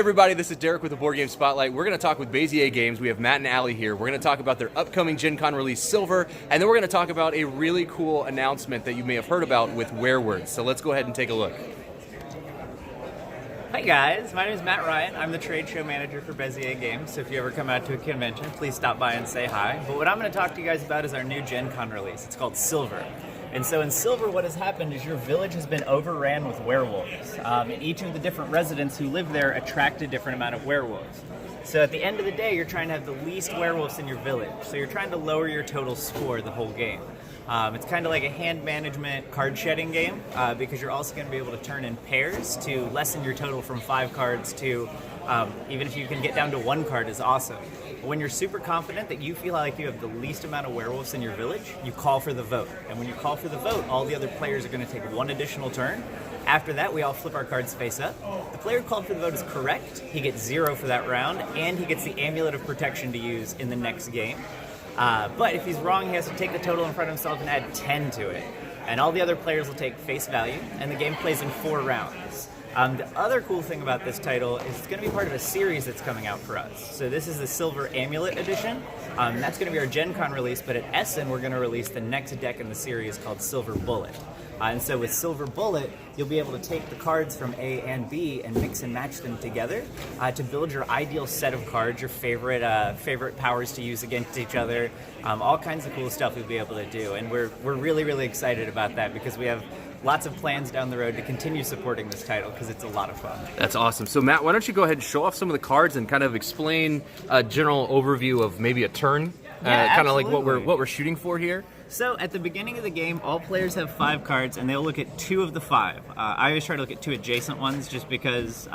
everybody, this is Derek with the Board Game Spotlight. We're going to talk with Bezier Games. We have Matt and Allie here. We're going to talk about their upcoming Gen Con release, Silver, and then we're going to talk about a really cool announcement that you may have heard about with Werewords. So let's go ahead and take a look. Hi guys, my name is Matt Ryan. I'm the trade show manager for Bezier Games, so if you ever come out to a convention, please stop by and say hi. But what I'm going to talk to you guys about is our new Gen Con release. It's called Silver. And so in Silver, what has happened is your village has been overran with werewolves. And each of the different residents who live there attract a different amount of werewolves. So at the end of the day, you're trying to have the least werewolves in your village. So you're trying to lower your total score the whole game. It's kind of like a hand management card shedding game because you're also going to be able to turn in pairs to lessen your total from 5 cards to even if you can get down to 1 card is awesome. When you're super confident that you feel like you have the least amount of werewolves in your village, you call for the vote. And when you call for the vote, all the other players are going to take 1 additional turn. After that, we all flip our cards face up. The player who called for the vote is correct. He gets 0 for that round, and he gets the Amulet of Protection to use in the next game. But if he's wrong, he has to take the total in front of himself and add 10 to it. And all the other players will take face value, and the game plays in 4 rounds. The other cool thing about this title is it's going to be part of a series that's coming out for us. So this is the Silver Amulet Edition. That's going to be our Gen Con release, but at Essen we're going to release the next deck in the series called Silver Bullet. And so with Silver Bullet, you'll be able to take the cards from A and B and mix and match them together to build your ideal set of cards, your favorite powers to use against each other, all kinds of cool stuff you'll be able to do. And we're really, really excited about that because we have lots of plans down the road to continue supporting this title because it's a lot of fun. That's awesome. So Matt, why don't you go ahead and show off some of the cards and kind of explain a general overview of maybe a turn, kind of like what we're shooting for here. So at the beginning of the game, all players have 5 cards, and they'll look at 2 of the 5. I always try to look at 2 adjacent ones just because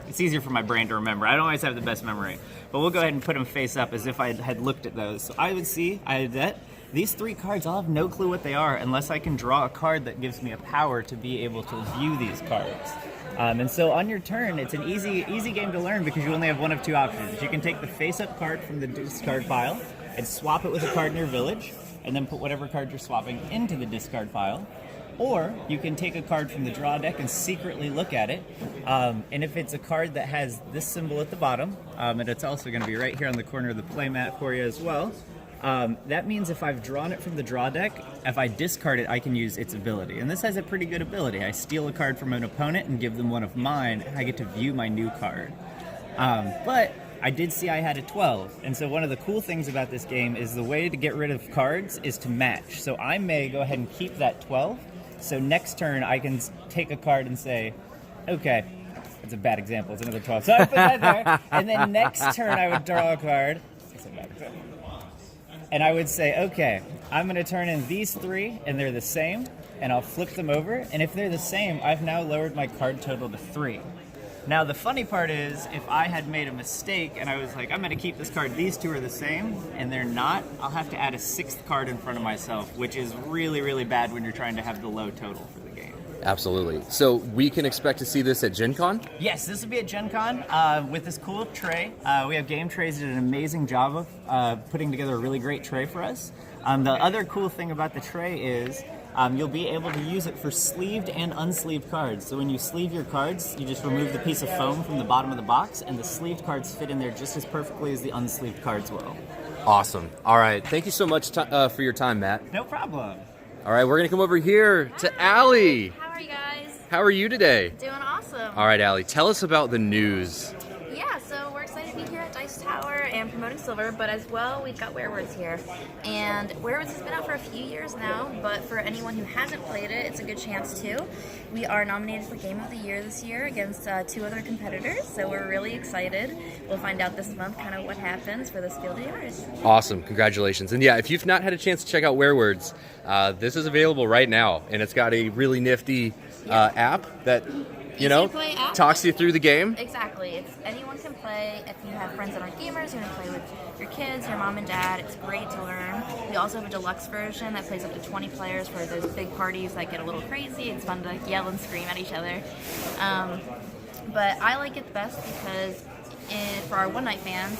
it's easier for my brain to remember. I don't always have the best memory. But we'll go ahead and put them face up as if I had looked at those. So I would see that these 3 cards, I'll have no clue what they are unless I can draw a card that gives me a power to be able to view these cards. And so on your turn, it's an easy game to learn because you only have 1 of 2 options. You can take the face-up card from the discard pile and swap it with a card in your village, and then put whatever card you're swapping into the discard pile. Or you can take a card from the draw deck and secretly look at it. And if it's a card that has this symbol at the bottom, and it's also going to be right here on the corner of the playmat for you as well, that means if I've drawn it from the draw deck, if I discard it, I can use its ability. And this has a pretty good ability. I steal a card from an opponent and give them one of mine, and I get to view my new card. But I did see I had a 12, and so one of the cool things about this game is the way to get rid of cards is to match. So I may go ahead and keep that 12, so next turn I can take a card and say, okay, that's a bad example, it's another 12, so I put that there, and then next turn I would draw a card, that's a bad example, and I would say, okay, I'm going to turn in these 3, and they're the same, and I'll flip them over, and if they're the same, I've now lowered my card total to 3. Now, the funny part is, if I had made a mistake and I was like, I'm going to keep this card, these 2 are the same, and they're not, I'll have to add a 6th card in front of myself, which is really, really bad when you're trying to have the low total for the game. Absolutely. So we can expect to see this at Gen Con? Yes, this will be at Gen Con with this cool tray. We have Game Trays did an amazing job of putting together a really great tray for us. The other cool thing about the tray is you'll be able to use it for sleeved and unsleeved cards. So when you sleeve your cards, you just remove the piece of foam from the bottom of the box, and the sleeved cards fit in there just as perfectly as the unsleeved cards will. Awesome. All right. Thank you so much for your time, Matt. No problem. All right, we're going to come over here to Allie. How are you guys? How are you today? Doing awesome. All right, Allie, tell us about the news. Yeah, so we're excited to be here at Dice Tower and promoting Silver, but as well, we've got Werewords here. And Werewords has been out for a few years now, but for anyone who hasn't played it, it's a good chance to. We are nominated for Game of the Year this year against 2 other competitors, so we're really excited. We'll find out this month kind of what happens for this field of yours. Awesome. Congratulations. And yeah, if you've not had a chance to check out Werewords, this is available right now, and it's got a really nifty app that talks you through the game. Exactly. Anyone can play. If you have friends that aren't gamers, you want to play with your kids, your mom and dad. It's great to learn. We also have a deluxe version that plays up to 20 players for those big parties that get a little crazy. It's fun to yell and scream at each other. But I like it best because for our one-night fans,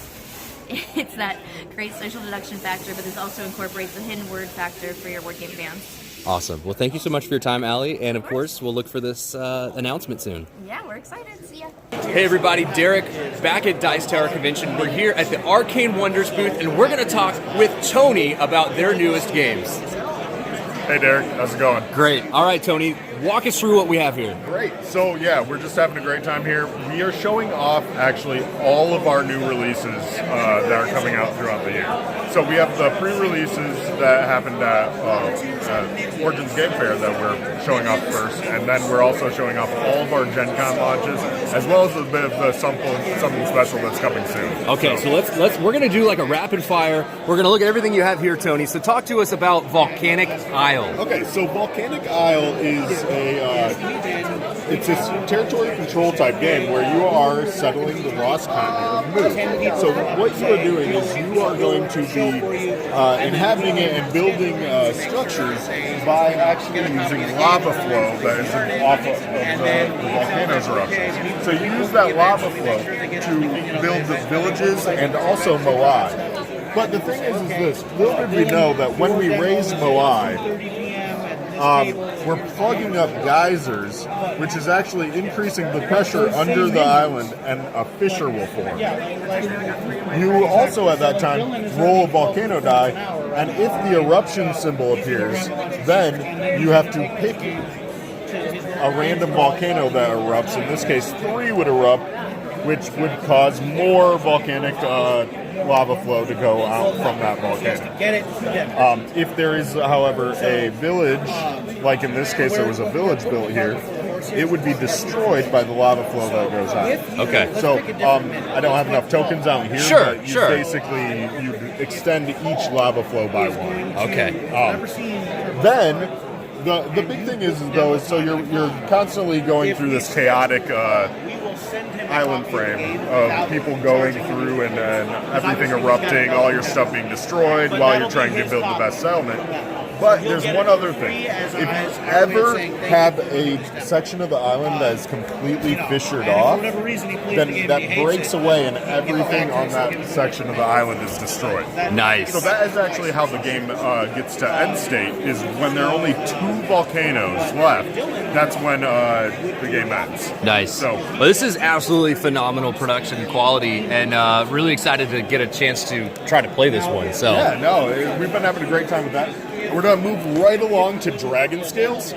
it's that great social deduction factor, but this also incorporates the hidden word factor for your board game fans. Awesome. Well, thank you so much for your time, Allie. And of course, we'll look for this announcement soon. Yeah, we're excited. See ya. Hey everybody, Derek, back at Dice Tower Convention. We're here at the Arcane Wonders booth, and we're going to talk with Tony about their newest games. Hey Derek, how's it going? Great. All right, Tony, walk us through what we have here. Great. So yeah, we're just having a great time here. We are showing off actually all of our new releases that are coming out throughout the year. So we have the pre-releases that happened at Origins Game Fair that we're showing off first, and then we're also showing off all of our Gen Con launches, as well as a bit of the something special that's coming soon. Okay, so let's we're gonna do like a rapid fire. We're gonna look at everything you have here, Tony. So talk to us about Volcanic Isle. Okay, so Volcanic Isle is it's a territory control type game where you are settling the lost continent of Mu. So what you are doing is you are going to be inhabiting it and building structures by actually using lava flow that is off of the volcano's eruptions. So you use that lava flow to build the villages and also Moai. But the thing is this, little did we know that when we raise Moai, we're plugging up geysers, which is actually increasing the pressure under the island, and a fissure will form. You also, at that time, roll a volcano die, and if the eruption symbol appears, then you have to pick a random volcano that erupts. In this case, 3 would erupt, which would cause more volcanic lava flow to go out from that volcano. If there is, however, a village, like in this case there was a village built here, it would be destroyed by the lava flow that goes out. Okay. So I don't have enough tokens out here, but you basically you extend each lava flow by 1. Okay. Then the big thing is though, so you're constantly going through this chaotic island frame of people going through and everything erupting, all your stuff being destroyed while you're trying to build the best settlement. But there's one other thing. If you ever have a section of the island that is completely fissured off, then that breaks away and everything on that section of the island is destroyed. Nice. So that is actually how the game gets to end state, is when there are only 2 volcanoes left. That's when the game ends. Nice. So, well, this is absolutely phenomenal production quality, and really excited to get a chance to try to play this one. So yeah, no, we've been having a great time with that. We're going to move right along to Dragon Scales.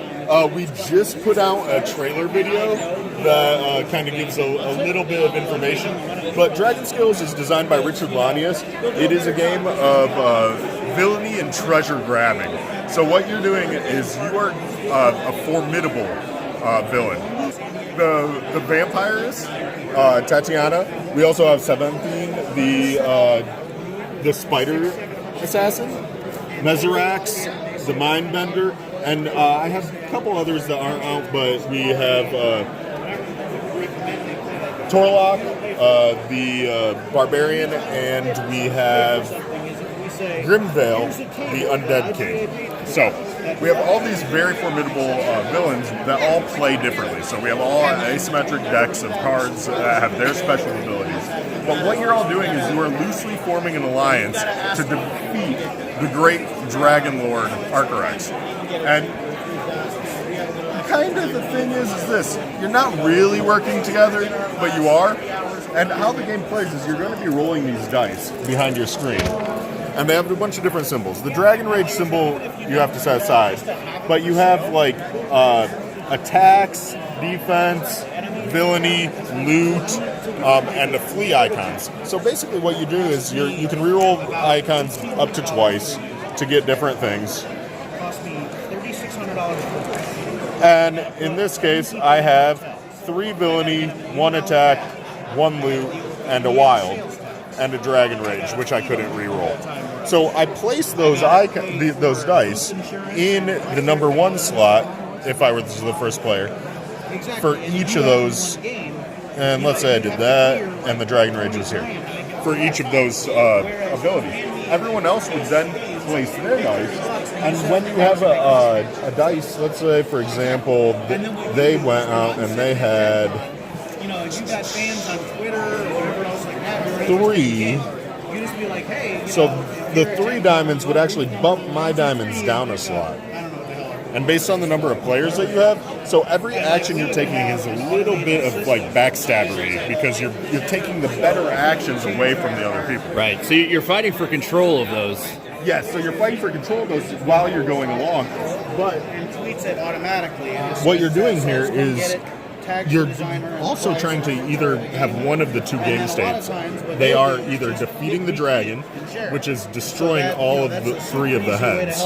We just put out a trailer video that kind of gives a little bit of information. But Dragon Scales is designed by Richard Lanius. It is a game of villainy and treasure grabbing. So what you're doing is you are a formidable villain. The vampires, Tatiana. We also have Seventine, the spider assassin. Meserax, the Mindbender, and I have a couple others that aren't out, but we have Torlock, the Barbarian, and we have Grimvale, the Undead King. So we have all these very formidable villains that all play differently. So we have all asymmetric decks of cards that have their special abilities. But what you're all doing is you are loosely forming an alliance to defeat the great Dragon Lord Arcarex. And kind of the thing is this, you're not really working together, but you are. And how the game plays is you're going to be rolling these dice behind your screen. And they have a bunch of different symbols. The Dragon Rage symbol you have to set aside, but you have like attacks, defense, villainy, loot, and the flee icons. So basically what you do is you can reroll icons up to twice to get different things. And in this case, I have 3 villainy, 1 attack, 1 loot, and a wild, and a Dragon Rage, which I couldn't reroll. So I placed those dice in the number 1 slot, if I was the first player, for each of those. And let's say I did that, and the Dragon Rage was here. For each of those abilities. Everyone else would then place their dice, and when you have a dice, let's say, for example, they went out and they had 3. So the 3 diamonds would actually bump my diamonds down a slot. and based on the number of players that you have, so every action you're taking is a little bit of like backstabbery because you're taking the better actions away from the other people. Right. So you're fighting for control of those. Yes, so you're fighting for control of those while you're going along, but And tweets it automatically. And what you're doing here says, is "Get it, tag you're the designer and also apply trying to something." either have one of the two game states. They are either defeating the dragon, which is destroying all of the three of the heads.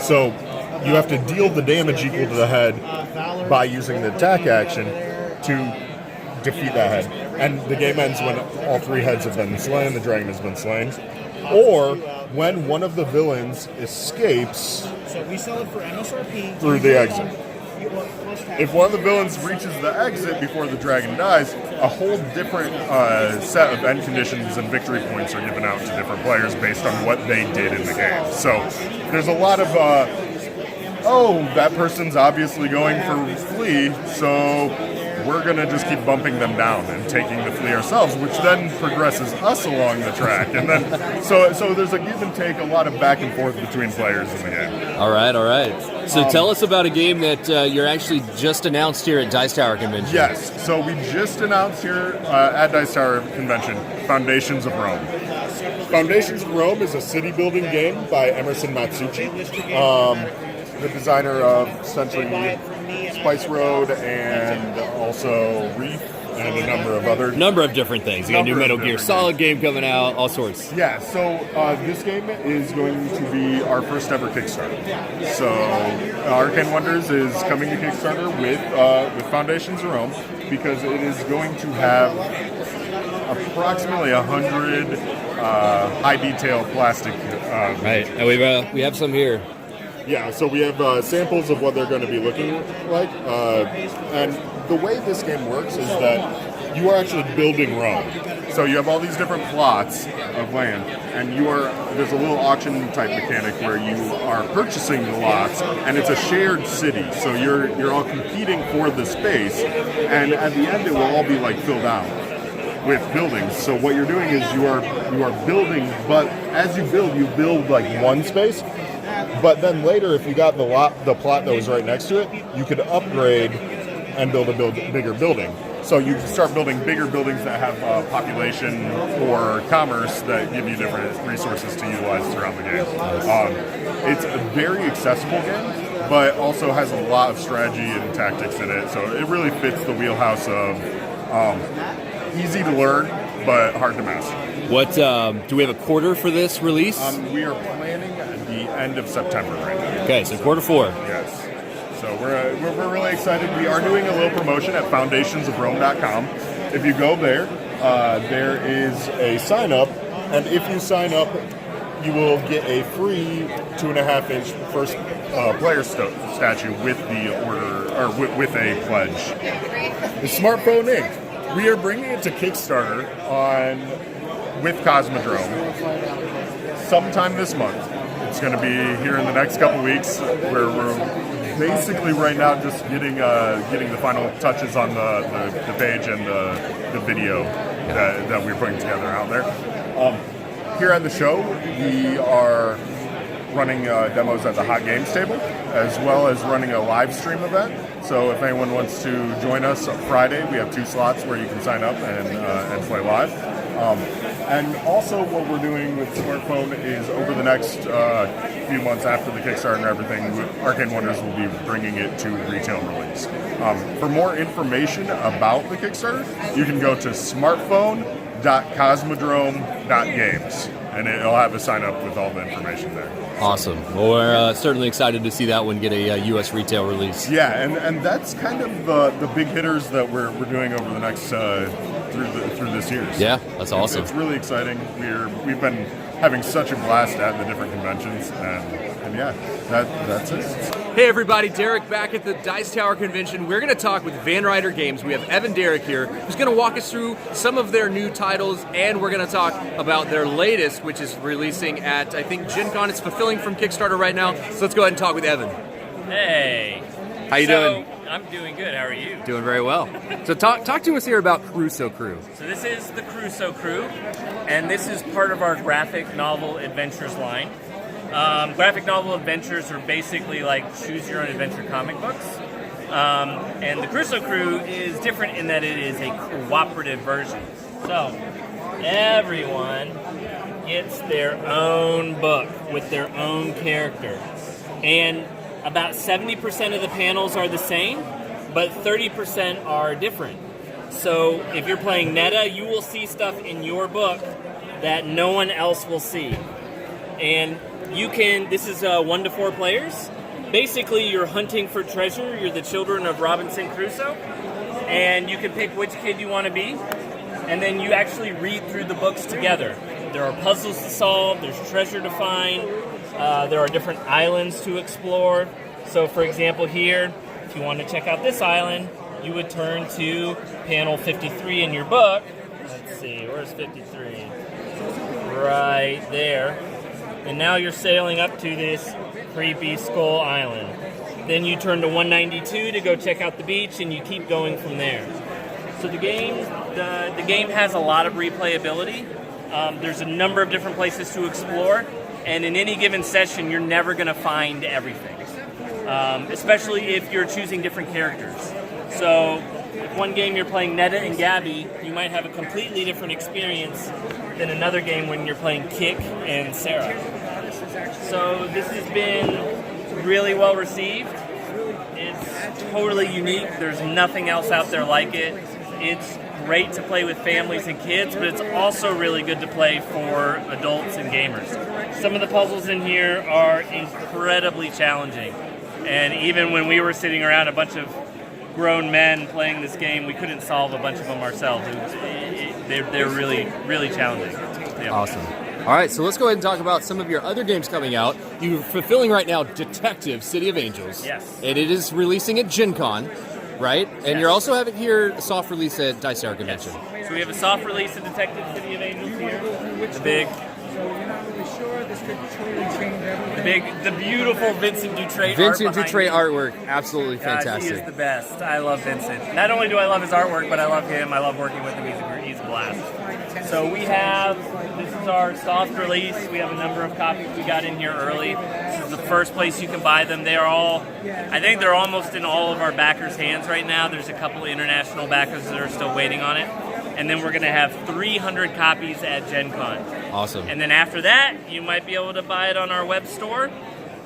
So you have to deal the damage equal to the head by using the attack action to defeat that head. And the game ends when all three heads have been slain, the dragon has been slain. Or when one of the villains escapes So we sell it for MSRP through the exit. If one of the villains reaches the exit before the dragon dies, a whole different set of end conditions and victory points are given out to different players based on what they did in the game. So there's a lot of, that person's obviously going for flea, so we're going to just keep bumping them down and taking the flea ourselves, which then progresses us along the track. And then, so there's a give and take, a lot of back and forth between players in the game. All right. So tell us about a game that you're actually just announced here at Dice Tower Convention. Yes, so we just announced here at Dice Tower Convention, Foundations of Rome. Foundations of Rome is a city-building game by Emerson Matsuchi, the designer of essentially Spice Road and also Reef and a number of other... Number of different things. You got a new Metal Gear Solid game coming out, all sorts. Yeah, so this game is going to be our first ever Kickstarter. So Arcane Wonders is coming to Kickstarter with Foundations of Rome because it is going to have approximately 100 high-detail plastic... Right, and we have some here. Yeah, so we have samples of what they're going to be looking like. And the way this game works is that you are actually building Rome. So you have all these different plots of land, and there's a little auction type mechanic where you are purchasing the lots, and it's a shared city. So you're all competing for the space, and at the end it will all be like filled out with buildings. So what you're doing is you are building, but as you build like one space. But then later, if you got the plot that was right next to it, you could upgrade and build a bigger building. So you can start building bigger buildings that have population or commerce that give you different resources to utilize throughout the game. It's a very accessible game, but also has a lot of strategy and tactics in it. So it really fits the wheelhouse of easy to learn, but hard to master. What do we have a quarter for this release? We are planning the end of September right now. Okay, so quarter 4. Yes. So we're really excited. We are doing a little promotion at foundationsofrome.com. If you go there, there is a sign up, and if you sign up, you will get a free 2.5-inch first player statue with the order or with a pledge. The Smartphone Inc. We are bringing it to Kickstarter with Cosmodrome sometime this month. It's going to be here in the next couple weeks, where we're basically right now just getting the final touches on the page and the video that we're putting together out there. Here at the show, we are running demos at the Hot Games table, as well as running a live stream event. So if anyone wants to join us on Friday, we have 2 slots where you can sign up and play live. And also what we're doing with Smartphone is over the next few months after the Kickstarter and everything, Arcane Wonders will be bringing it to retail release. For more information about the Kickstarter, you can go to smartphone.cosmodrome.games, and it'll have a sign up with all the information there. Awesome. Well, we're certainly excited to see that one get a U.S. retail release. Yeah, and that's kind of the big hitters that we're doing over the next through this year. Yeah, that's awesome. It's really exciting. We've been having such a blast at the different conventions, and yeah, that's it. Hey everybody, Derek back at the Dice Tower Convention. We're going to talk with Ryder Games. We have Evan Derek here, who's going to walk us through some of their new titles, and we're going to talk about their latest, which is releasing at, I think, Gen Con. It's fulfilling from Kickstarter right now, so let's go ahead and talk with Evan. Hey. How you doing? I'm doing good. How are you? Doing very well. So talk to us here about Crusoe Crew. So this is the Crusoe Crew, and this is part of our graphic novel adventures line. Graphic novel adventures are basically like choose-your-own-adventure comic books. And the Crusoe Crew is different in that it is a cooperative version. So, everyone gets their own book with their own character. And about 70% of the panels are the same, but 30% are different. So, if you're playing Netta, you will see stuff in your book that no one else will see. And you can, this is 1 to 4 players. Basically, you're hunting for treasure. You're the children of Robinson Crusoe. And you can pick which kid you want to be. And then you actually read through the books together. There are puzzles to solve. There's treasure to find. There are different islands to explore. So, for example, here, if you want to check out this island, you would turn to panel 53 in your book. Let's see, where's 53? Right there. And now you're sailing up to this creepy Skull Island. Then you turn to 192 to go check out the beach, and you keep going from there. So the game has a lot of replayability. There's a number of different places to explore, and in any given session, you're never going to find everything, especially if you're choosing different characters. So if one game you're playing Netta and Gabby, you might have a completely different experience than another game when you're playing Kik and Sarah. So this has been really well received. It's totally unique. There's nothing else out there like it. It's great to play with families and kids, but it's also really good to play for adults and gamers. Some of the puzzles in here are incredibly challenging. And even when we were sitting around a bunch of grown men playing this game, we couldn't solve a bunch of them ourselves. They're really, really challenging. Yeah. Awesome. All right, so let's go ahead and talk about some of your other games coming out. You're fulfilling right now Detective City of Angels. Yes. And it is releasing at Gen Con, right? And Yes. you're also having here a soft release at Dice Tower Convention. So we have a soft release of Detective City of Angels here. The beautiful Vincent Dutrait Vincent art behind Dutrait me. artwork, absolutely Gosh, fantastic. he is the best. I love Vincent. Not only do I love his artwork, but I love him. I love working with him. He's a blast. So we have, this is our soft release. We have a number of copies we got in here early. This is the first place you can buy them. They are all, I think they're almost in all of our backers' hands right now. There's a couple of international backers that are still waiting on it. And then we're going to have 300 copies at Gen Con. Awesome. And then after that, you might be able to buy it on our web store.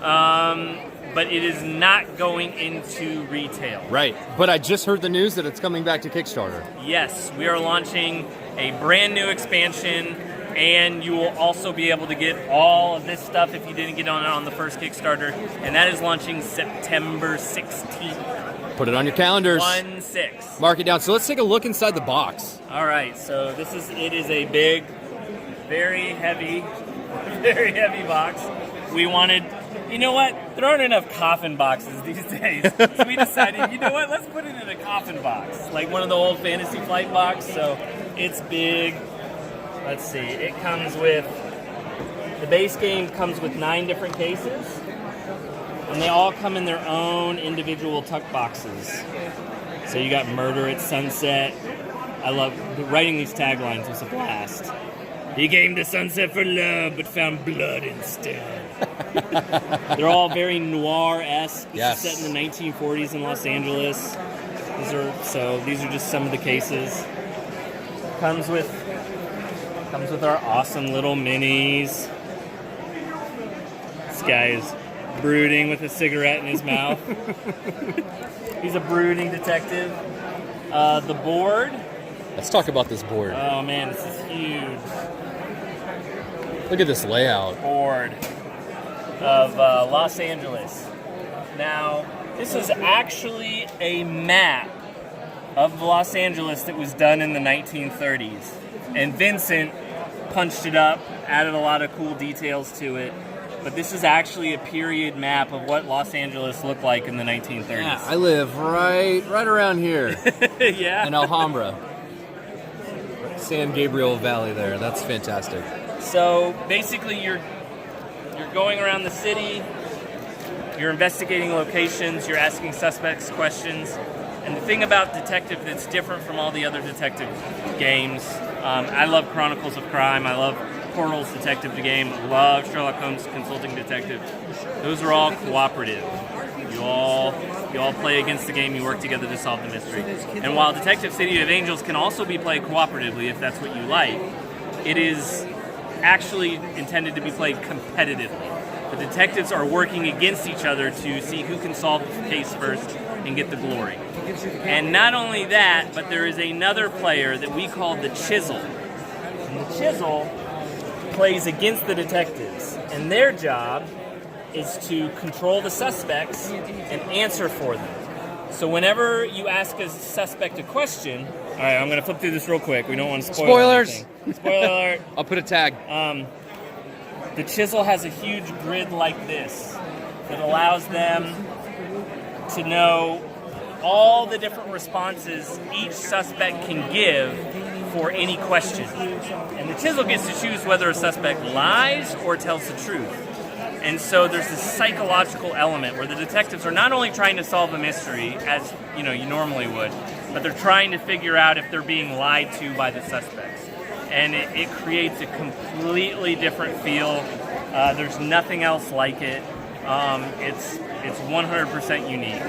But it is not going into retail. Right. But I just heard the news that it's coming back to Kickstarter. Yes, we are launching a brand new expansion, and you will also be able to get all of this stuff if you didn't get on it on the first Kickstarter, and that is launching September 16th. Put it on your calendars. 1/6. Mark it down. So let's take a look inside the box. All right, so it is a big, very heavy box. We wanted, you know what? There aren't enough coffin boxes these days. So we decided, you know what? Let's put it in a coffin box, like one of the old Fantasy Flight box. So it's big. Let's see. It comes with, the base game comes with 9 different cases, and they all come in their own individual tuck boxes. So you got Murder at Sunset. I love writing these taglines. Was a blast. He came to Sunset for love, but found blood instead. They're all very noir-esque. This Yes. is set in the 1940s in Los Angeles. These are just some of the cases. Comes with our awesome little minis. This guy is brooding with a cigarette in his mouth. He's a brooding detective. The board. Let's talk about this board. Oh man, this is huge. Look at this layout. Board of Los Angeles. Now, this is actually a map of Los Angeles that was done in the 1930s. And Vincent punched it up, added a lot of cool details to it. But this is actually a period map of what Los Angeles looked like in the 1930s. Yeah, I live right around here Yeah. in Alhambra. San Gabriel Valley there. That's fantastic. So basically you're going around the city, you're investigating locations, you're asking suspects questions. And the thing about Detective that's different from all the other detective games, I love Chronicles of Crime, I love Poirot's detective game. Love Sherlock Holmes Consulting Detective. Those are all cooperative. You all play against the game. You work together to solve the mystery. And while Detective City of Angels can also be played cooperatively if that's what you like, it is actually intended to be played competitively. The detectives are working against each other to see who can solve the case first and get the glory. And not only that, but there is another player that we call the Chisel. And the Chisel plays against the detectives, and their job is to control the suspects and answer for them. So whenever you ask a suspect a question, all right, I'm going to flip through this real quick. We don't want to spoil Spoilers! anything. Spoiler alert. I'll put a tag. The Chisel has a huge grid like this that allows them to know all the different responses each suspect can give for any question. And the Chisel gets to choose whether a suspect lies or tells the truth. And so there's this psychological element where the detectives are not only trying to solve a mystery, as you normally would, but they're trying to figure out if they're being lied to by the suspects. And it creates a completely different feel. There's nothing else like it. It's 100% unique,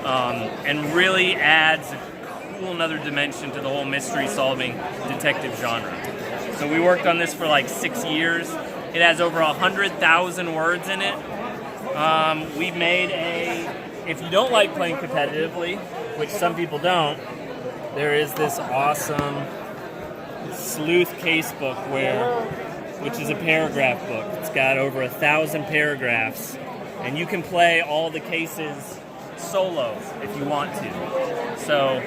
and really adds a cool another dimension to the whole mystery-solving detective genre. So we worked on this for like 6 years. It has over 100,000 words in it. We made if you don't like playing competitively, which some people don't, there is this awesome sleuth case book which is a paragraph book. It's got over 1,000 paragraphs, and you can play all the cases solo if you want to. So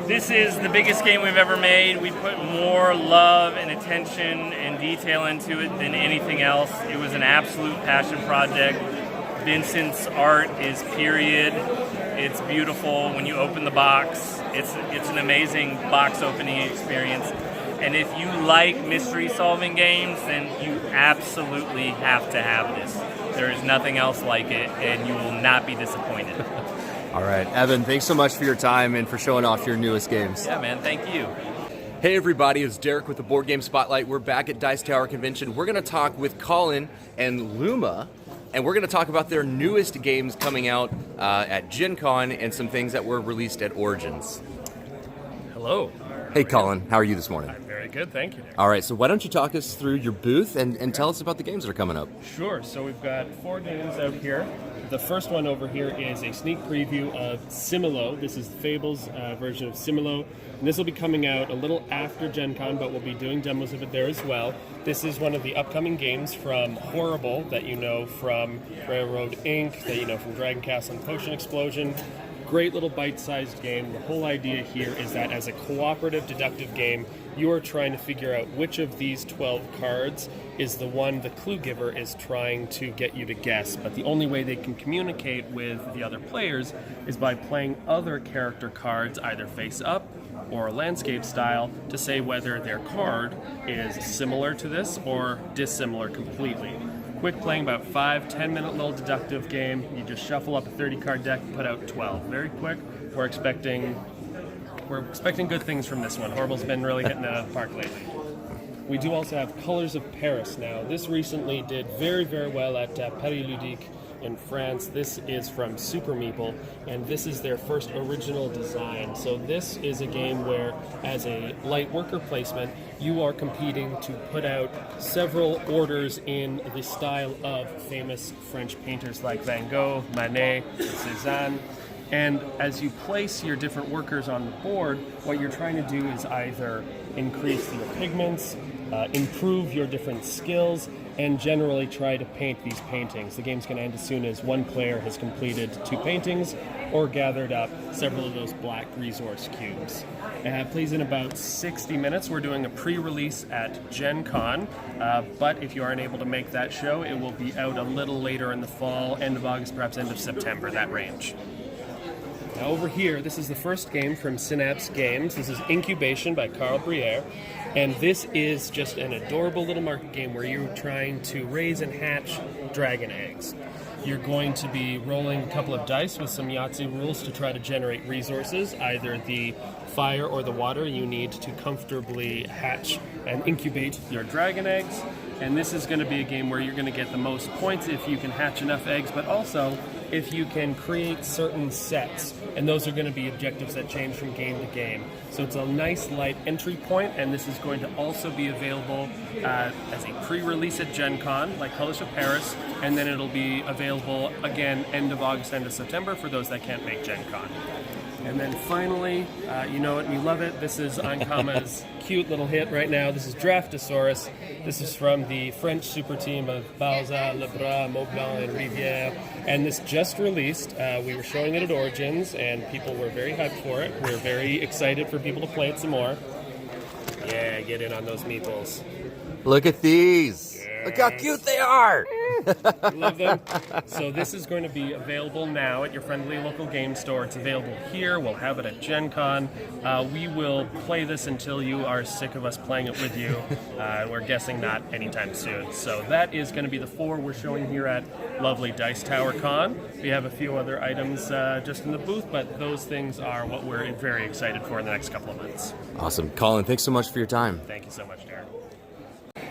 this is the biggest game we've ever made. We put more love and attention and detail into it than anything else. It was an absolute passion project. Vincent's art is period. It's beautiful. When you open the box, it's an amazing box opening experience. And if you like mystery solving games, then you absolutely have to have this. There is nothing else like it, and you will not be disappointed. All right, Evan, thanks so much for your time and for showing off your newest games. Yeah, man, thank you. Hey everybody, it's Derek with the Board Game Spotlight. We're back at Dice Tower Convention. We're going to talk with Colin and Luma, and we're going to talk about their newest games coming out at Gen Con and some things that were released at Origins. Hello. Hey Colin, how are you this morning? I'm very good, thank you. All right, so why don't you talk us through your booth and tell us about the games that are coming up. Sure, so we've got 4 games out here. The first one over here is a sneak preview of Similo. This is Fable's version of Similo. And this will be coming out a little after Gen Con, but we'll be doing demos of it there as well. This is one of the upcoming games from Horrible that you know from Railroad Inc., that you know from Dragon Castle and Potion Explosion. Great little bite-sized game. The whole idea here is that as a cooperative deductive game, you are trying to figure out which of these 12 cards is the one the clue giver is trying to get you to guess. But the only way they can communicate with the other players is by playing other character cards, either face up or landscape style, to say whether their card is similar to this or dissimilar completely. Quick playing, about 5-10 minute little deductive game. You just shuffle up a 30-card deck, put out 12. Very quick. We're expecting good things from this one. Horrible's been really hitting it out of the park lately. We do also have Colors of Paris now. This recently did very, very well at Paris Ludique in France. This is from Super Meeple, and this is their first original design. So this is a game where, as a light worker placement, you are competing to put out several orders in the style of famous French painters like Van Gogh, Manet, Cézanne. And as you place your different workers on the board, what you're trying to do is either increase your pigments, improve your different skills, and generally try to paint these paintings. The game's going to end as soon as one player has completed 2 paintings or gathered up several of those black resource cubes. It plays in about 60 minutes. We're doing a pre-release at Gen Con, but if you aren't able to make that show, it will be out a little later in the fall, end of August, perhaps end of September, that range. Now over here, this is the first game from Synapse Games. This is Incubation by Carl Briere. And this is just an adorable little market game where you're trying to raise and hatch dragon eggs. You're going to be rolling a couple of dice with some Yahtzee rules to try to generate resources, either the fire or the water you need to comfortably hatch and incubate your dragon eggs. And this is going to be a game where you're going to get the most points if you can hatch enough eggs, but also if you can create certain sets. And those are going to be objectives that change from game to game. So it's a nice light entry point, and this is going to also be available as a pre-release at Gen Con, like Publish of Paris, and then it'll be available again end of August, end of September for those that can't make Gen Con. And then finally, you know it and you love it, this is Ankama's cute little hit right now. This is Draftosaurus. This is from the French super team of Balza, Lebras, Maublanc, and Rivière. And this just released. We were showing it at Origins, and people were very hyped for it. We're very excited for people to play it some more. Yeah, get in on those meeples. Look at these. Look how cute they are. Love them. So this is going to be available now at your friendly local game store. It's available here. We'll have it at Gen Con. We will play this until you are sick of us playing it with you. We're guessing not anytime soon. So that is going to be the 4 we're showing here at lovely Dice Tower Con. We have a few other items just in the booth, but those things are what we're very excited for in the next couple of months. Awesome. Colin, thanks so much for your time. Thank you so much, Derek.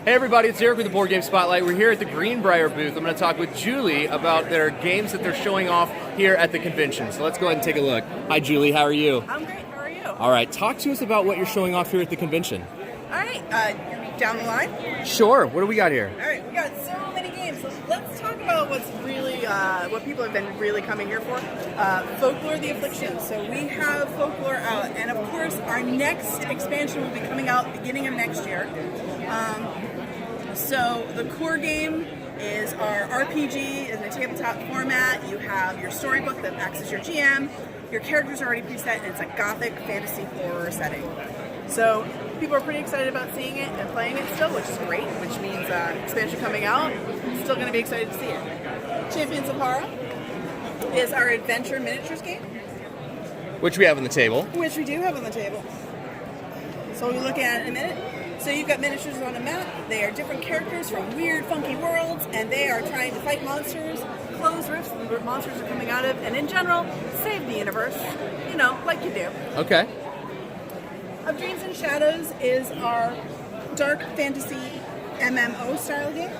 Hey everybody, it's Derek with the Board Game Spotlight. We're here at the Greenbriar booth. I'm going to talk with Julie about their games that they're showing off here at the convention. So let's go ahead and take a look. Hi Julie, how are you? I'm great, how are you? All right, talk to us about what you're showing off here at the convention. All right, down the line? Sure, what do we got here? All right, we got so many games. So let's talk about what's really, what people have been really coming here for. Folklore the Affliction. So we have Folklore out, and of course our next expansion will be coming out beginning of next year. So the core game is our RPG in a tabletop format. You have your storybook that acts as your GM. Your characters are already preset, and it's a gothic fantasy horror setting. So people are pretty excited about seeing it and playing it still, which is great, which means expansion coming out. Still going to be excited to see it. Champions of Horror is our adventure miniatures game. Which we have on the table. Which we do have on the table. So we'll be looking at it in a minute. So you've got miniatures on a map. They are different characters from weird, funky worlds, and they are trying to fight monsters, close rifts the monsters are coming out of, and in general, save the universe. You know, like you do. Okay. Of Dreams and Shadows is our dark fantasy MMO style game.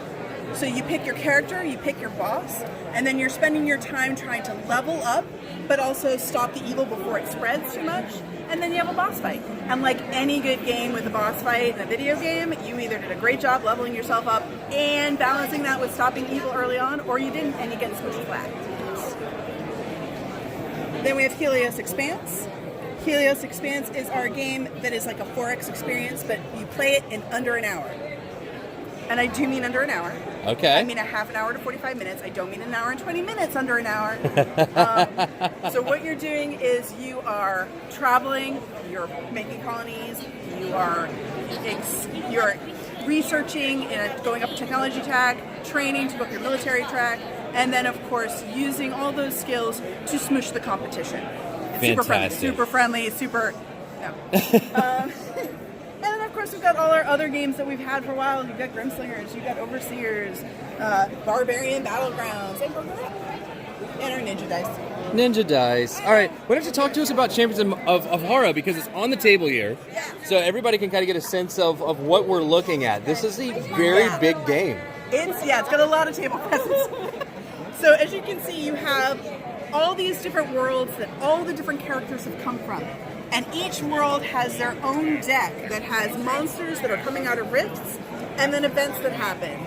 So you pick your character, you pick your boss, and then you're spending your time trying to level up, but also stop the evil before it spreads too much. And then you have a boss fight. And like any good game with a boss fight in a video game, you either did a great job leveling yourself up and balancing that with stopping evil early on, or you didn't and you get smushed flat. Then we have Helios Expanse. Helios Expanse is our game that is like a 4X experience, but you play it in under an hour. And I do mean under an hour. Okay. I mean a half an hour to 45 minutes. I don't mean an hour and 20 minutes under an hour. So what you're doing is you are traveling, you're making colonies, you're researching and going up a technology track, training to go up your military track, and then of course using all those skills to smush the competition. It's Fantastic. super friendly, super, no. And then, of course, we've got all our other games that we've had for a while. You've got Grimslingers, you've got Overseers, Barbarian Battlegrounds, and our Ninja Dice. Ninja Dice. All right, why don't you talk to us about Champions of Horror, because it's on the table here, so everybody can kind of get a sense of what we're looking at. This is a very big game. It's got a lot of table presence. So as you can see, you have all these different worlds that all the different characters have come from. And each world has their own deck that has monsters that are coming out of rifts and then events that happen.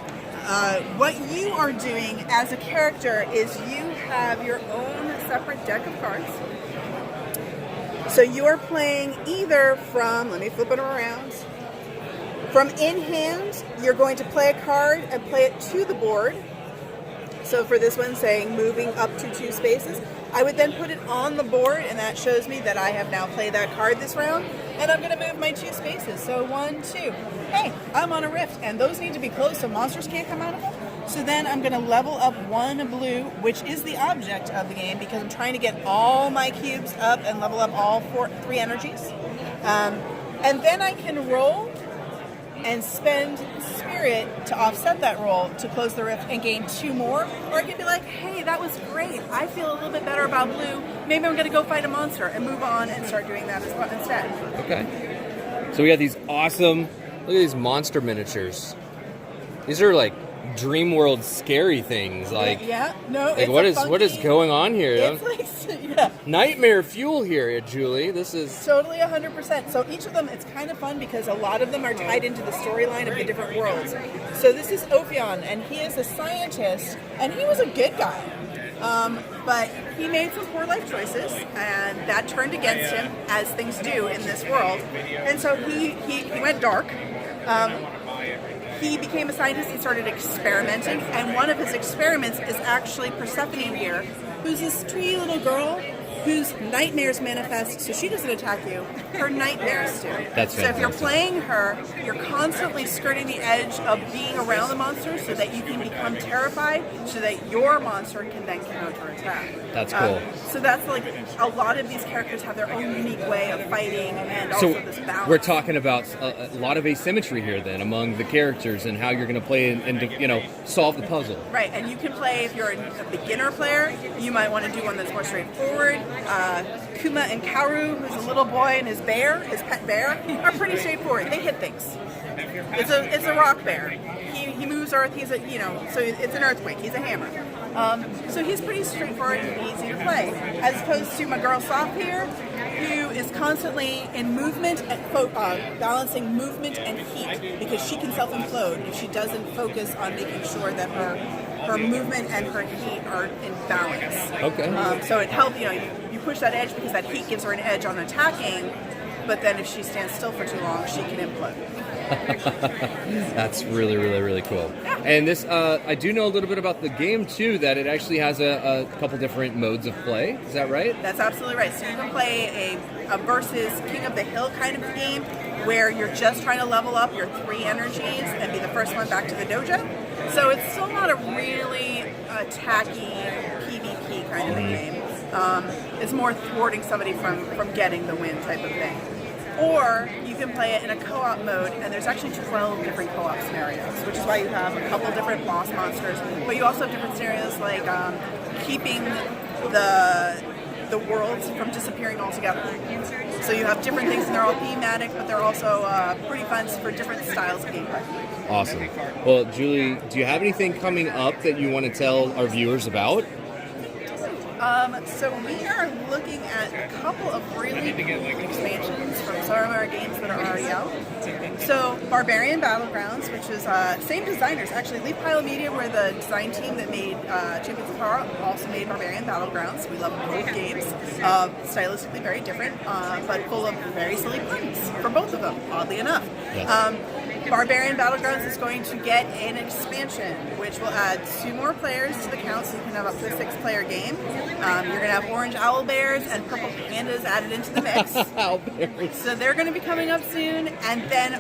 What you are doing as a character is you have your own separate deck of cards. So you are playing either from, let me flip it around, from in hand, you're going to play a card and play it to the board. So for this one, saying moving up to 2 spaces, I would then put it on the board, and that shows me that I have now played that card this round, and I'm going to move my 2 spaces. So 1, 2. Hey, I'm on a rift, and those need to be closed so monsters can't come out of them. So then I'm going to level up 1 blue, which is the object of the game, because I'm trying to get all my cubes up and level up all 3 energies. And then I can roll and spend spirit to offset that roll to close the rift and gain 2 more. Or I could be like, hey, that was great. I feel a little bit better about blue. Maybe I'm going to go fight a monster and move on and start doing that as well instead. Okay. So we got these awesome, look at these monster miniatures. These are like Dream World scary things. Like, it's what is going on here? It's like, nightmare fuel here, Julie. This is totally 100%. So each of them, it's kind of fun because a lot of them are tied into the storyline of the different worlds. So this is Ophion, and he is a scientist, and he was a good guy. But he made some poor life choices, and that turned against him, as things do in this world. And so he went dark. He became a scientist and started experimenting, and one of his experiments is actually Persephone here, who's this tree little girl whose nightmares manifest, so she doesn't attack you, her nightmares do. That's so if you're fantastic. playing her, you're constantly skirting the edge of being around the monster so that you can become terrified, so that your monster can then counterattack. That's cool. So that's like, a lot of these characters have their own unique way of fighting, and also this balance. We're talking about a lot of asymmetry here then among the characters and how you're going to play and solve the puzzle. Right, and you can play, if you're a beginner player, you might want to do one that's more straightforward. Kuma and Karu, who's a little boy, and his bear, his pet bear, are pretty straightforward. They hit things. It's a rock bear. He moves earth. He's a so it's an earthquake. He's a hammer. So he's pretty straightforward and easy to play, as opposed to my girl Soph here, who is constantly in movement and balancing movement and heat, because she can self-implode if she doesn't focus on making sure that her movement and her heat are in balance. Okay. So it helps, you push that edge because that heat gives her an edge on attacking, but then if she stands still for too long, she can implode. That's really, really, really cool. Yeah. And this, I do know a little bit about the game too, that it actually has a couple different modes of play. Is that right? That's absolutely right. So you can play a versus King of the Hill kind of game, where you're just trying to level up your 3 energies and be the first one back to the dojo. So it's still not a really attacky PvP kind of a game. It's more thwarting somebody from getting the win type of thing. Or you can play it in a co-op mode, and there's actually 12 different co-op scenarios, which is why you have a couple different boss monsters. But you also have different scenarios like keeping the worlds from disappearing altogether. So you have different things, and they're all thematic, but they're also pretty fun for different styles of gameplay. Awesome. Well, Julie, do you have anything coming up that you want to tell our viewers about? So we are looking at a couple of really cool expansions from some of our games that are already out. So Barbarian Battlegrounds, which is same designers, actually. Leaf Pile Media were the design team that made Champions of Power, also made Barbarian Battlegrounds. We love both games. Stylistically very different, but full of very silly puns for both of them, oddly enough. Yes. Barbarian Battlegrounds is going to get an expansion, which will add 2 more players to the count, so you can have up to a 6-player game. You're going to have orange owl bears and purple pandas added into the mix. Owl bears. So they're going to be coming up soon. And then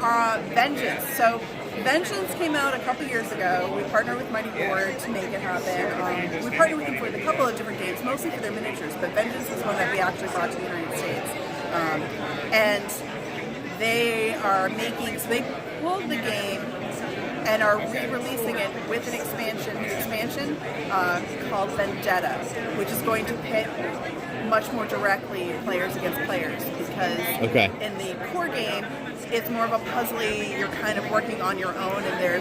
Vengeance. So Vengeance came out a couple years ago. We partnered with Mighty Board to make it happen. We partnered with them for a couple of different games, mostly for their miniatures, but Vengeance is one that we actually brought to the United States. And they are so they pulled the game and are re-releasing it with an expansion called Vendetta, which is going to pit much more directly players against players, because in the core game, it's more of a puzzly, you're kind of working on your own, and there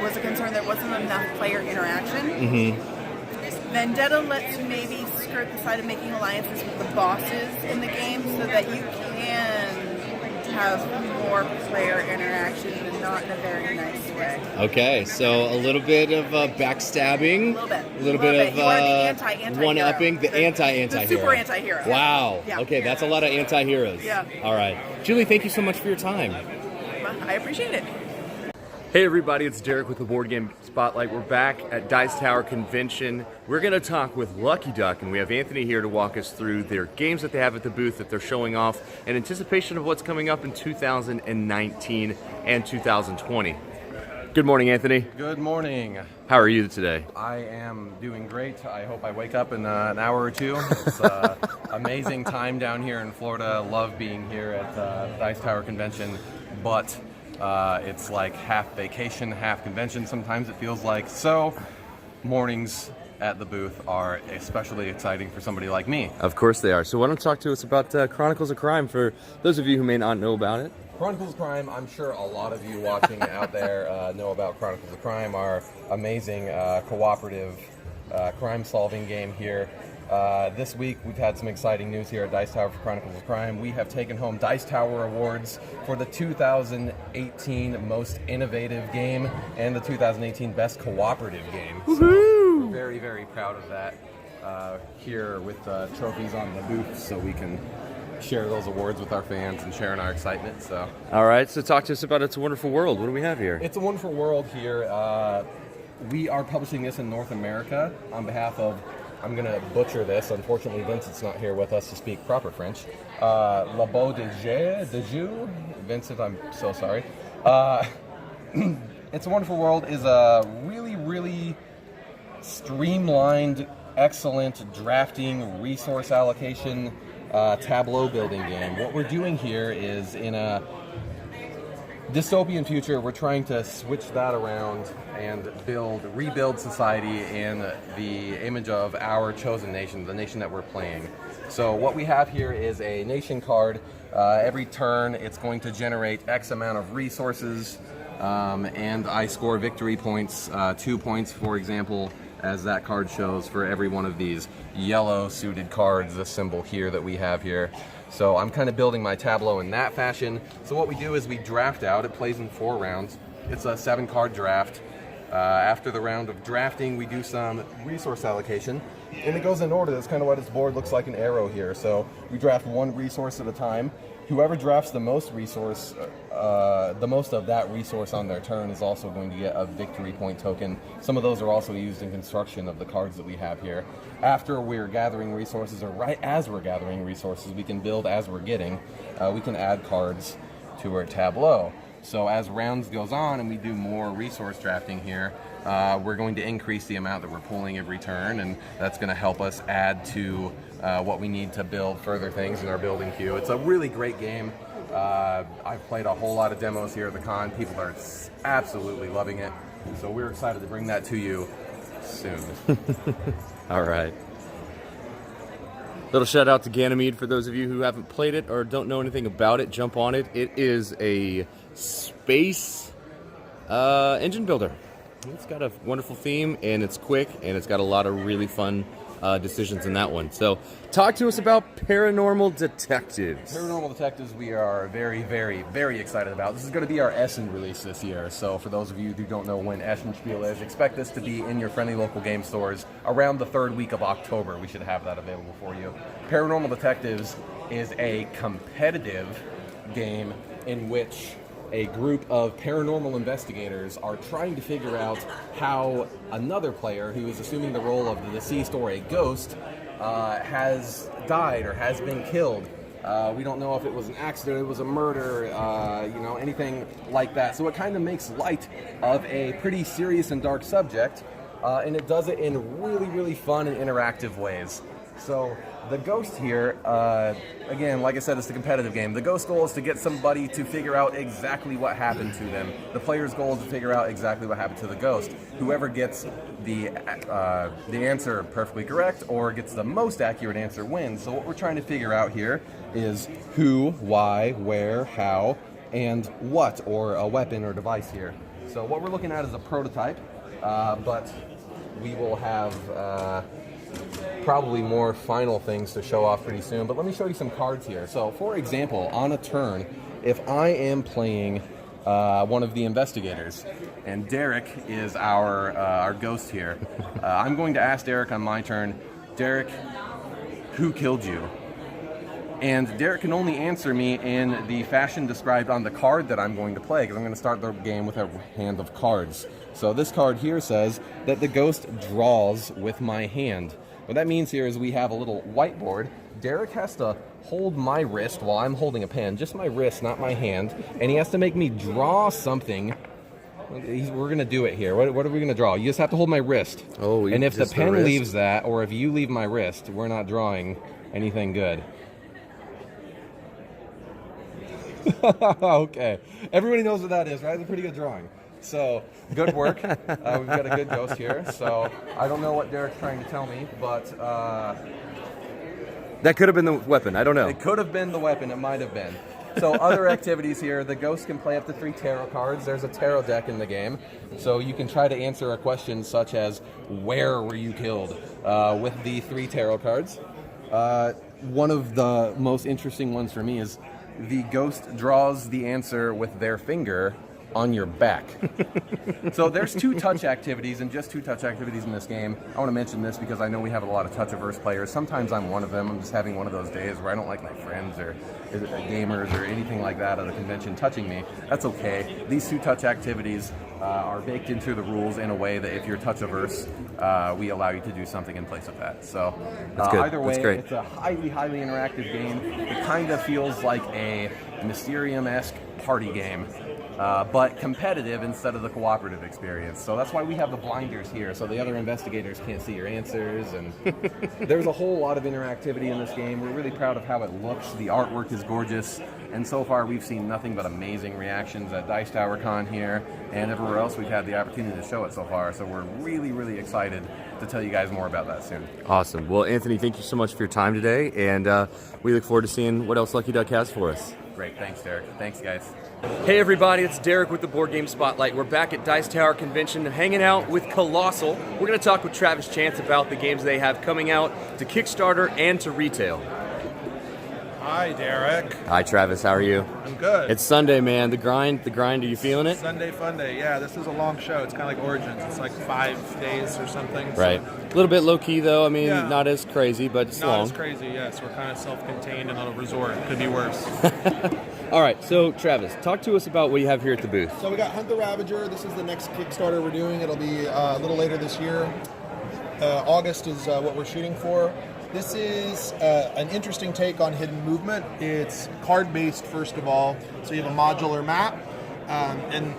was a concern there wasn't enough player interaction. Mm-hmm. Vendetta lets you maybe skirt the side of making alliances with the bosses in the game so that you can have more player interaction, and not in a very nice way. Okay, so a little bit of backstabbing, a little bit of You are the anti-hero. one-upping, the anti-hero. The super anti-hero. Wow. Yeah. Okay, that's a lot of anti-heroes. Yeah. All right. Julie, thank you so much for your time. I appreciate it. Hey everybody, it's Derek with the Board Game Spotlight. We're back at Dice Tower Convention. We're going to talk with Lucky Duck, and we have Anthony here to walk us through their games that they have at the booth that they're showing off in anticipation of what's coming up in 2019 and 2020. Good morning, Anthony. Good morning. How are you today? I am doing great. I hope I wake up in an hour or two. It's an amazing time down here in Florida. Love being here at the Dice Tower Convention, but it's like half vacation, half convention. Sometimes it feels like. So mornings at the booth are especially exciting for somebody like me. Of course they are. So why don't you talk to us about Chronicles of Crime for those of you who may not know about it? Chronicles of Crime, I'm sure a lot of you watching out there know about Chronicles of Crime, our amazing cooperative crime-solving game here. This week, we've had some exciting news here at Dice Tower for Chronicles of Crime. We have taken home Dice Tower Awards for the 2018 Most Innovative Game and the 2018 Best Cooperative Game. So we're very, very proud of that here with trophies on the booth so we can share those awards with our fans and share in our excitement. So, all right, so talk to us about It's a Wonderful World. What do we have here? It's a Wonderful World here. We are publishing this in North America on behalf of, I'm going to butcher this, unfortunately Vincent's not here with us to speak proper French. La Beau de Jeu. Vincent, I'm so sorry. It's a Wonderful World is a really, really streamlined, excellent drafting, resource allocation, tableau building game. What we're doing here is in a dystopian future, we're trying to switch that around and rebuild society in the image of our chosen nation, the nation that we're playing. So what we have here is a nation card. Every turn it's going to generate X amount of resources, and I score victory points, 2 points for example, as that card shows for every one of these yellow suited cards, the symbol here that we have here. So I'm kind of building my tableau in that fashion. So what we do is we draft out. It plays in 4 rounds. It's a 7-card draft. After the round of drafting, we do some resource allocation, and it goes in order. That's kind of why this board looks like an arrow here. So we draft 1 resource at a time. Whoever drafts the most resource, the most of that resource on their turn is also going to get a victory point token. Some of those are also used in construction of the cards that we have here. After we're gathering resources, or right as we're gathering resources, we can build as we're getting. We can add cards to our tableau. So as rounds goes on and we do more resource drafting here, we're going to increase the amount that we're pulling every turn, and that's going to help us add to what we need to build further things in our building queue. It's a really great game. I've played a whole lot of demos here at the con. People are absolutely loving it. So we're excited to bring that to you soon. All right. Little shout out to Ganymede for those of you who haven't played it or don't know anything about it. Jump on it. It is a space engine builder. It's got a wonderful theme, and it's quick, and it's got a lot of really fun decisions in that one. So talk to us about Paranormal Detectives. Paranormal Detectives we are very, very, very excited about. This is going to be our Essen release this year. So for those of you who don't know when Essen Spiel is, expect this to be in your friendly local game stores around the 3rd week of October. We should have that available for you. Paranormal Detectives is a competitive game in which a group of paranormal investigators are trying to figure out how another player who is assuming the role of the deceased or a ghost has died or has been killed. We don't know if it was an accident, it was a murder, anything like that. So it kind of makes light of a pretty serious and dark subject, and it does it in really, really fun and interactive ways. So the ghost here, again, like I said, it's the competitive game. The ghost goal is to get somebody to figure out exactly what happened to them. The player's goal is to figure out exactly what happened to the ghost. Whoever gets the answer perfectly correct or gets the most accurate answer wins. So what we're trying to figure out here is who, why, where, how, and what, or a weapon or device here. So what we're looking at is a prototype, but we will have probably more final things to show off pretty soon, but let me show you some cards here. So for example, on a turn, if I am playing one of the investigators, and Derek is our ghost here, I'm going to ask Derek on my turn, Derek, who killed you? And Derek can only answer me in the fashion described on the card that I'm going to play, because I'm going to start the game with a hand of cards. So this card here says that the ghost draws with my hand. What that means here is we have a little whiteboard. Derek has to hold my wrist while I'm holding a pen, just my wrist, not my hand, and he has to make me draw something We're gonna do it here. What are we gonna draw? You just have to hold my wrist. Oh, and if the just the pen wrist? leaves that, or if you leave my wrist, we're not drawing anything good. Okay, everybody knows what that is, right? It's a pretty good drawing. So good work. We've got a good ghost here. So I don't know what Derek's trying to tell me, but That could have been the weapon. I don't know. it could have been the weapon. It might have been. So other activities here, the ghost can play up to 3 tarot cards. There's a tarot deck in the game. So you can try to answer a question such as, where were you killed? With the 3 tarot cards. One of the most interesting ones for me is the ghost draws the answer with their finger on your back. So there's 2 touch activities, and just 2 touch activities in this game. I want to mention this because I know we have a lot of touch-averse players. Sometimes I'm one of them. I'm just having one of those days where I don't like my friends or gamers or anything like that at a convention touching me. That's okay. These 2 touch activities are baked into the rules in a way that if you're touch-averse, we allow you to do something in place of that. So That's good. Either way, That's great. it's a highly, highly interactive game. It kind of feels like a Mysterium-esque party game. But competitive instead of the cooperative experience. So that's why we have the blinders here, so the other investigators can't see your answers. And there's a whole lot of interactivity in this game. We're really proud of how it looks. The artwork is gorgeous. And so far, we've seen nothing but amazing reactions at Dice Tower Con here and everywhere else we've had the opportunity to show it so far. So we're really, really excited to tell you guys more about that soon. Awesome. Well, Anthony, thank you so much for your time today, and we look forward to seeing what else Lucky Duck has for us. Great. Thanks, Derek. Thanks, guys. Hey everybody, it's Derek with the Board Game Spotlight. We're back at Dice Tower Convention hanging out with Kolossal. We're going to talk with Travis Chance about the games they have coming out to Kickstarter and to retail. Hi, Derek. Hi Travis, how are you? I'm good. It's Sunday, man. The grind, are you feeling it? Sunday Fun Day. Yeah, this is a long show. It's kind of like Origins. It's like 5 days or something. so- Right. A little bit low-key though. I mean, Yeah. not as crazy, but it's Not long. as crazy, yes. We're kind of self-contained in a resort. Could be worse. All right, so Travis, talk to us about what you have here at the booth. So we got Hunt the Ravager. This is the next Kickstarter we're doing. It'll be a little later this year. August is what we're shooting for. This is an interesting take on hidden movement. It's card-based, first of all. So you have a modular map, and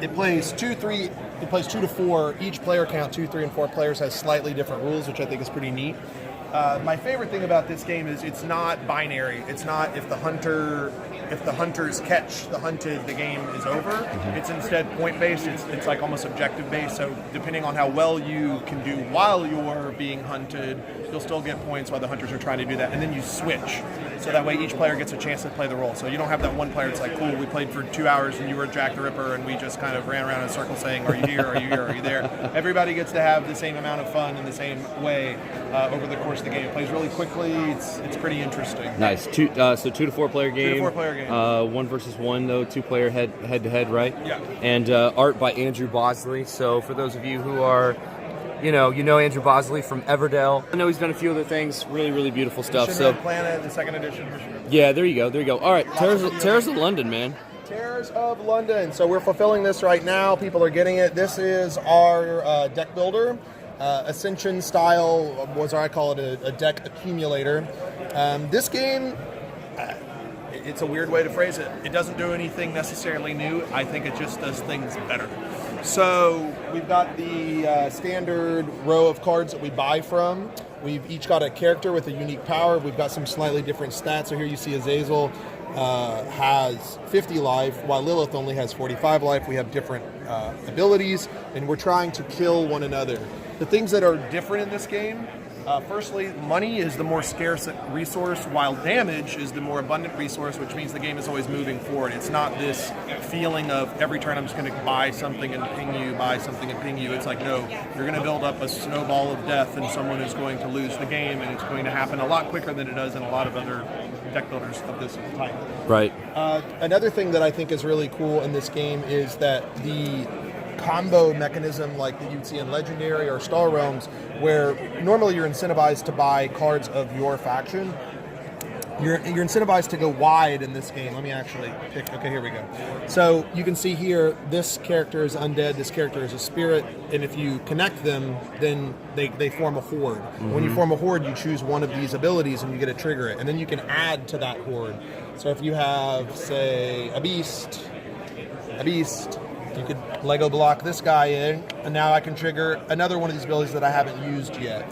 it plays 2 to 4. Each player count 2, 3, and 4 players has slightly different rules, which I think is pretty neat. My favorite thing about this game is it's not binary. It's not if the hunters catch the hunted, the game is over. It's instead point-based. It's like almost objective-based. So depending on how well you can do while you're being hunted, you'll still get points while the hunters are trying to do that. And then you switch. So that way each player gets a chance to play the role. So you don't have that one player that's like, cool, we played for 2 hours and you were Jack the Ripper and we just kind of ran around in a circle saying, are you here, are you here, are you there? Everybody gets to have the same amount of fun in the same way over the course of the game. It plays really quickly. It's pretty interesting. Nice. So 2 to 4 player game. 2 to 4 player game. 1 versus 1 though, 2 player head to head, right? Yeah. And art by Andrew Bosley. So for those of you who are, you know Andrew Bosley from Everdell. I know he's done a few other things. Really, really beautiful stuff. So Planet, the second edition for sure. yeah, there you go. All right, Terrors of London, man. Terrors of London. So we're fulfilling this right now. People are getting it. This is our deck builder. Ascension style was, I call it a deck accumulator. This game, It's a weird way to phrase it. It doesn't do anything necessarily new. I think it just does things better. so we've got the standard row of cards that we buy from. We've each got a character with a unique power. We've got some slightly different stats. So here you see Azazel has 50 life, while Lilith only has 45 life. We have different abilities, and we're trying to kill one another. The things that are different in this game, firstly, money is the more scarce resource, while damage is the more abundant resource, which means the game is always moving forward. It's not this feeling of every turn I'm just going to buy something and ping you, buy something and ping you. It's like, no, you're going to build up a snowball of death and someone is going to lose the game, and it's going to happen a lot quicker than it does in a lot of other deck builders of this type. Right. Another thing that I think is really cool in this game is that the combo mechanism like that you'd see in Legendary or Star Realms, where normally you're incentivized to buy cards of your faction. You're incentivized to go wide in this game. Let me actually pick. Okay, here we go. So you can see here, this character is undead, this character is a spirit, and if you connect them, then they form a horde. When you form a horde, you choose one of these abilities and you get to trigger it, and then you can add to that horde. So if you have, say, a beast, You could Lego block this guy in, and now I can trigger another one of these abilities that I haven't used yet.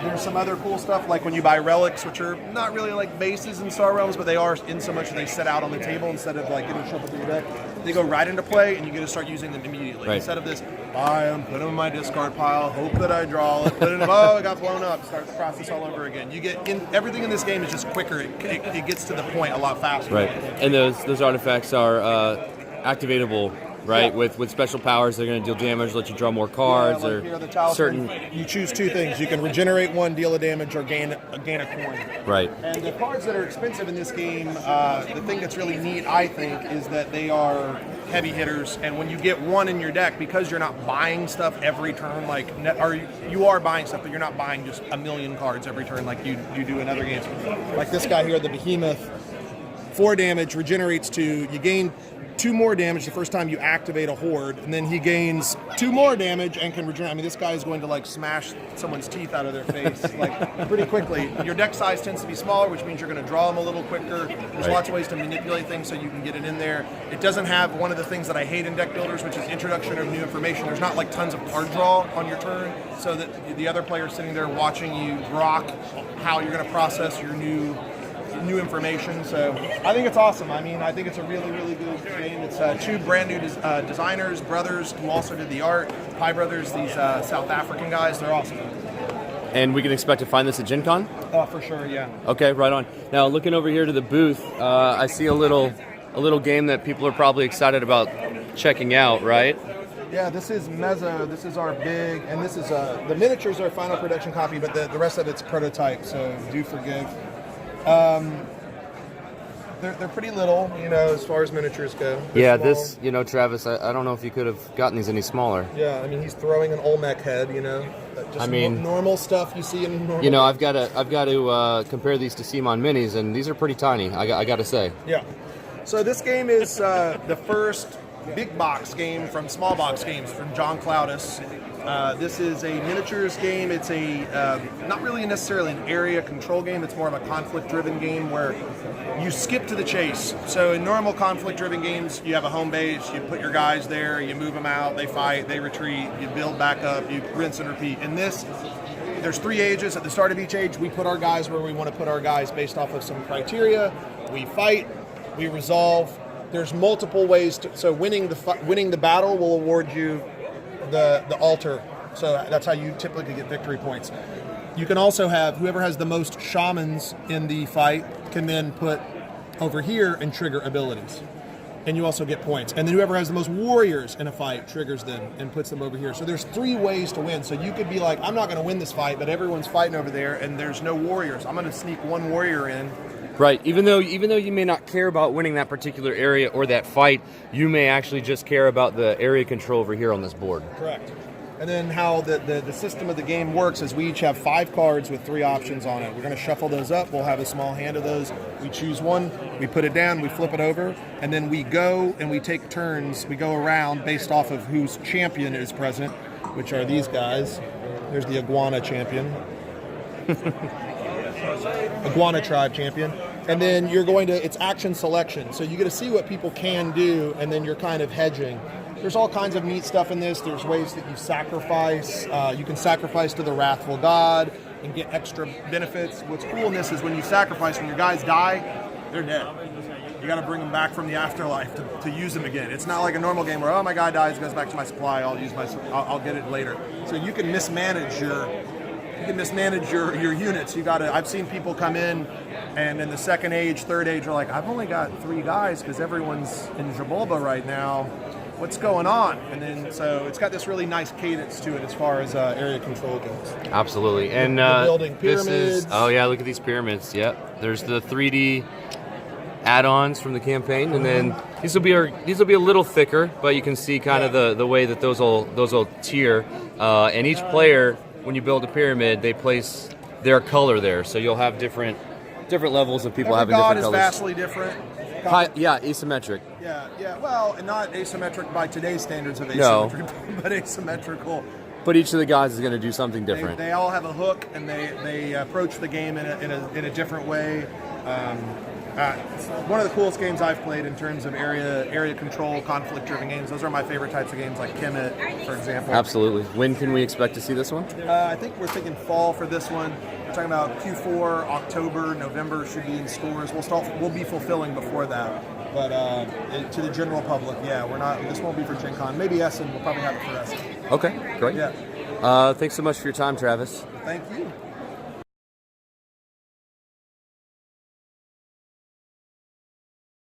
There's some other cool stuff, like when you buy relics, which are not really like bases in Star Realms, but they are in so much that they set out on the table instead of like getting shuffled through the deck. They go right into play, and you get to start using them immediately. Right. Instead of this, buy them, put them in my discard pile, hope that I draw it, put it in, oh, it got blown up, start the process all over again. You get in, everything in this game is just quicker. It gets to the point a lot faster. Right, and those artifacts are activatable. Right, Yeah. with special powers, they're going to deal damage, let you draw more cards, Yeah, like or here, the talisman, certain. You choose two things: you can regenerate one, deal a damage, or gain a coin. Right. And the cards that are expensive in this game, the thing that's really neat, I think, is that they are heavy hitters. And when you get one in your deck, because you're not buying stuff every turn, you are buying stuff, but you're not buying just a million cards every turn like you do in other games. Like this guy here, the Behemoth, 4 damage, regenerates 2. You gain 2 more damage the first time you activate a horde, and then he gains 2 more damage and can regenerate. I mean, this guy is going to like smash someone's teeth out of their face like pretty quickly. Your deck size tends to be smaller, which means you're going to draw them a little quicker. There's lots of ways to manipulate things so you can get it in there. It doesn't have one of the things that I hate in deck builders, which is introduction of new information. There's not like tons of card draw on your turn, so that the other player sitting there watching you rock how you're going to process your new information. So I think it's awesome. I mean, I think it's a really, really good game. It's 2 brand new designers, brothers, who also did the art. Pie Brothers, these South African guys, they're awesome. And we can expect to find this at Gen Con? For sure, yeah. Okay, right on. Now, looking over here to the booth, I see a little game that people are probably excited about checking out, right? Yeah, this is Mezzo. This is our big, and this is the miniatures are final production copy, but the rest of it's prototype, so do forgive. They're pretty little, as far as miniatures go. They're small. Travis, I don't know if you could have gotten these any smaller. Yeah, I mean, he's throwing an Olmec head, just normal stuff you see in normal. I've got to compare these to Simon Minis, and these are pretty tiny, I got to say. Yeah. So this game is the first big box game from Small Box Games from John Cloudus. This is a miniatures game. It's not really necessarily an area control game. It's more of a conflict-driven game where you skip to the chase. So in normal conflict-driven games, you have a home base, you put your guys there, you move them out, they fight, they retreat, you build back up, you rinse and repeat. In this, there's 3 ages. At the start of each age, we put our guys where we want to put our guys based off of some criteria. We fight, we resolve. There's multiple ways so winning the battle will award you the altar. So that's how you typically get victory points. You can also have whoever has the most shamans in the fight can then put over here and trigger abilities. And you also get points. And then whoever has the most warriors in a fight triggers them and puts them over here. So there's 3 ways to win. So you could be like, I'm not going to win this fight, but everyone's fighting over there and there's no warriors. I'm going to sneak 1 warrior in. Right. Even though you may not care about winning that particular area or that fight, you may actually just care about the area control over here on this board. Correct. And then how the system of the game works is we each have 5 cards with 3 options on it. We're going to shuffle those up. We'll have a small hand of those. We choose one, we put it down, we flip it over, and then we go and we take turns. We go around based off of whose champion is present, which are these guys. There's the Iguana champion. Iguana tribe champion. And then it's action selection. So you get to see what people can do, and then you're kind of hedging. There's all kinds of neat stuff in this. There's ways that you sacrifice. You can sacrifice to the wrathful god and get extra benefits. What's cool in this is when you sacrifice, when your guys die, they're dead. You got to bring them back from the afterlife to use them again. It's not like a normal game where, my guy dies, goes back to my supply, I'll get it later. So you can mismanage your units. I've seen people come in and in the second age, third age, are like, I've only got 3 guys because everyone's in Jabulba right now. What's going on? And then, so it's got this really nice cadence to it as far as area control goes. Absolutely. And we're building pyramids. Look at these pyramids. Yep. There's the 3D add-ons from the campaign, and then these will be a little thicker, but you can see kind of the way that those will tier. And each player, when you build a pyramid, they place their color there, so you'll have different levels of people having different colors. God is vastly different. Asymmetric. Yeah. Well, and not asymmetric by today's standards of asymmetry, but asymmetrical. But each of the guys is going to do something different. They all have a hook, and they approach the game in a different way. It's one of the coolest games I've played in terms of area control, conflict-driven games. Those are my favorite types of games, like Kemet, for example. Absolutely. When can we expect to see this one? I think we're thinking fall for this one. We're talking about Q4, October, November should be in stores. We'll be fulfilling before that. But to the general public, yeah, we're not. This won't be for Gen Con. Maybe Essen. We'll probably have it for Essen. Okay, great. Yeah. Thanks so much for your time, Travis. Thank you.